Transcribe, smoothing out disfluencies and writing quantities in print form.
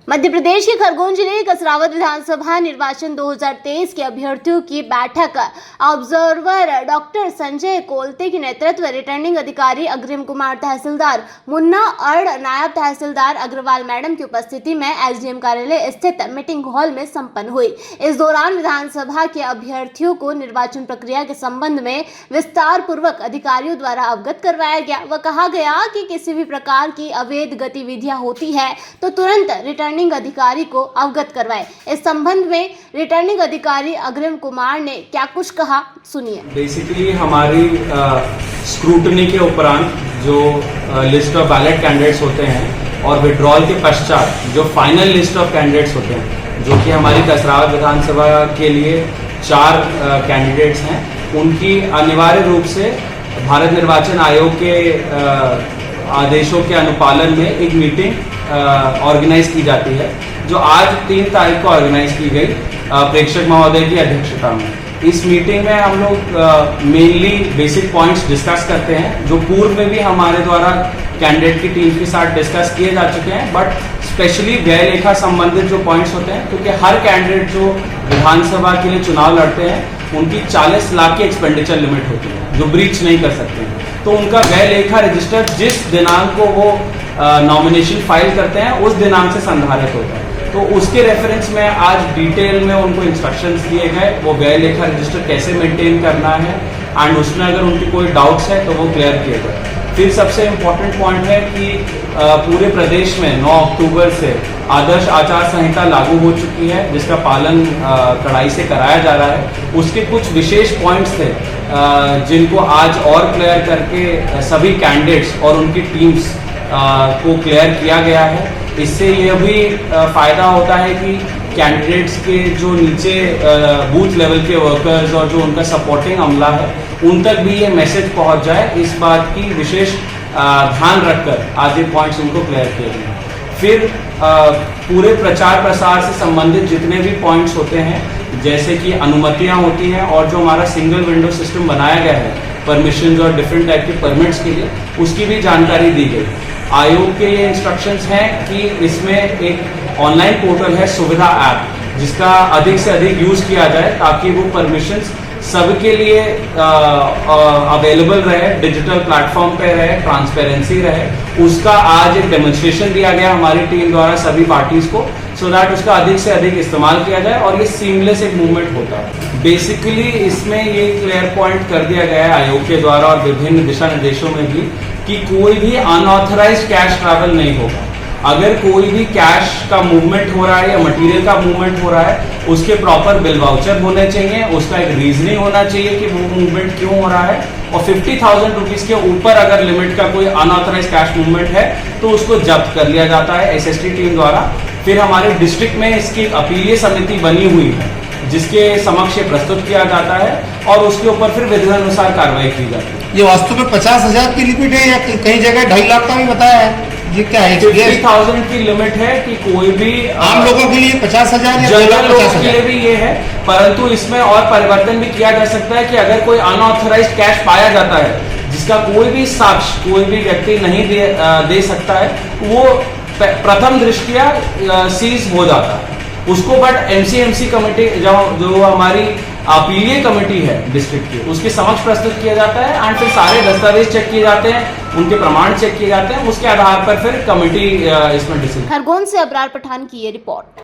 मध्य प्रदेश के खरगोन जिले के कसरावद विधानसभा निर्वाचन 2023 के अभ्यर्थियों की बैठक ऑब्जर्वर डॉक्टर संजय कोलते के नेतृत्व रिटर्निंग अधिकारी अग्रिम कुमार तहसीलदार मुन्ना अड़ नायब तहसीलदार अग्रवाल मैडम की उपस्थिति में एसडीएम कार्यालय स्थित मीटिंग हॉल में संपन्न हुई। इस दौरान विधानसभा के अभ्यर्थियों को निर्वाचन प्रक्रिया के संबंध में विस्तार पूर्वक अधिकारियों द्वारा अवगत करवाया गया व कहा गया कि किसी भी प्रकार की अवैध गतिविधियां होती है तो तुरंत रिटर्निंग अधिकारी को अवगत करवाएं। इस संबंध में रिटर्निंग अधिकारी अग्रिम कुमार ने क्या कुछ कहा, सुनिए। बेसिकली हमारी स्क्रूटनी के उपरांत जो लिस्ट ऑफ बैलेट कैंडिडेट्स होते हैं और विड्रॉल के पश्चात जो फाइनल लिस्ट ऑफ कैंडिडेट्स होते हैं, जो कि हमारी कसरावद विधानसभा के लिए 4 कैंडिडेट्स हैं, उनकी अनिवार्य रूप से भारत निर्वाचन आयोग के आदेशों के अनुपालन में एक मीटिंग ऑर्गेनाइज की जाती है, जो आज 3 तारीख को ऑर्गेनाइज की गई प्रेक्षक महोदय की अध्यक्षता में। इस मीटिंग में हम लोग मेनली बेसिक पॉइंट्स डिस्कस करते हैं, जो पूर्व में भी हमारे द्वारा कैंडिडेट की टीम के साथ डिस्कस किए जा चुके हैं, बट स्पेशली व्यय लेखा संबंधित जो पॉइंट्स होते हैं, क्योंकि हर कैंडिडेट जो विधानसभा के लिए चुनाव लड़ते हैं उनकी 40 लाख की एक्सपेंडिचर लिमिट होती है जो ब्रीच नहीं कर सकते हैं। तो उनका व्यय लेखा रजिस्टर जिस दिनांक को वो नॉमिनेशन फाइल करते हैं उस दिनांक से संधारित होता है। तो उसके रेफरेंस में आज डिटेल में उनको इंस्ट्रक्शंस दिए गए, वो व्यय लेखा रजिस्टर कैसे मेंटेन करना है, एंड उसमें अगर उनकी कोई डाउट्स है तो वो क्लियर किए गए। फिर सबसे इम्पोर्टेंट पॉइंट है कि पूरे प्रदेश में 9 अक्टूबर से आदर्श आचार संहिता लागू हो चुकी है, जिसका पालन कड़ाई से कराया जा रहा है। उसके कुछ विशेष पॉइंट्स थे जिनको आज और क्लियर करके सभी कैंडिडेट्स और उनकी टीम्स को क्लियर किया गया है। इससे यह भी फायदा होता है कि कैंडिडेट्स के जो नीचे बूथ लेवल के वर्कर्स और जो उनका सपोर्टिंग अमला है उन तक भी ये मैसेज पहुंच जाए, इस बात की विशेष ध्यान रखकर आज ये पॉइंट्स उनको क्लियर किए गए। फिर पूरे प्रचार प्रसार से संबंधित जितने भी पॉइंट्स होते हैं, जैसे कि अनुमतियां होती हैं और जो हमारा सिंगल विंडो सिस्टम बनाया गया है परमिशंस और डिफरेंट टाइप के परमिट्स के लिए, उसकी भी जानकारी दी गई। आयोग के ये इंस्ट्रक्शंस हैं कि इसमें एक ऑनलाइन पोर्टल है सुविधा ऐप, जिसका अधिक से अधिक यूज किया जाए ताकि वो परमिशंस सबके लिए अवेलेबल रहे, डिजिटल प्लेटफॉर्म पे रहे, ट्रांसपेरेंसी रहे। उसका आज एक डेमोन्स्ट्रेशन दिया गया हमारी टीम द्वारा सभी पार्टीज को, सो दैट उसका अधिक से अधिक इस्तेमाल किया जाए और ये सीमलेस एक मूवमेंट होता है। बेसिकली इसमें ये क्लियर पॉइंट कर दिया गया है आयोग के द्वारा और विभिन्न दिशा निर्देशों में भी कि कोई भी अनऑथराइज्ड कैश ट्रैवल नहीं होगा। अगर कोई भी कैश का मूवमेंट हो रहा है या मटेरियल का मूवमेंट हो रहा है, उसके प्रॉपर बिल वाउचर होने चाहिए, उसका एक रीजनिंग होना चाहिए कि वो मूवमेंट क्यों हो रहा है, और 50,000 रुपीज के ऊपर अगर लिमिट का कोई अनऑथराइज कैश मूवमेंट है तो उसको जब्त कर लिया जाता है एसएसटी टीम द्वारा। फिर हमारे डिस्ट्रिक्ट में इसकी अपीलीय समिति बनी हुई है, जिसके समक्ष प्रस्तुत किया जाता है और उसके ऊपर फिर विधानुसार कार्रवाई की जाती है। ये वास्तव में 50,000 की लिमिट है या कई जगह 2.5 लाख का भी बताया है? ये क्या है? 50,000 की लिमिट है कि कोई भी आम लोगों के लिए 50,000 या जनरल लोगों के लिए भी ये है, परंतु इसमें और परिवर्तन भी किया जा सकता है कि अगर कोई अनऑथराइज्ड कैश पाया जाता है जिसका कोई भी साक्ष्य कोई भी व्यक्ति नहीं दे सकता है, वो प्रथम दृष्टया सीज हो जाता है उसको। बट एमसीएमसी कमेटी जो हमारी अपीलीय कमेटी है डिस्ट्रिक्ट की, उसके समक्ष प्रस्तुत किया जाता है एंड फिर सारे दस्तावेज चेक किए जाते हैं, उनके प्रमाण चेक किए जाते हैं, उसके आधार पर फिर कमेटी इसमें डिसीजन। खरगोन से अबरार पठान की ये रिपोर्ट।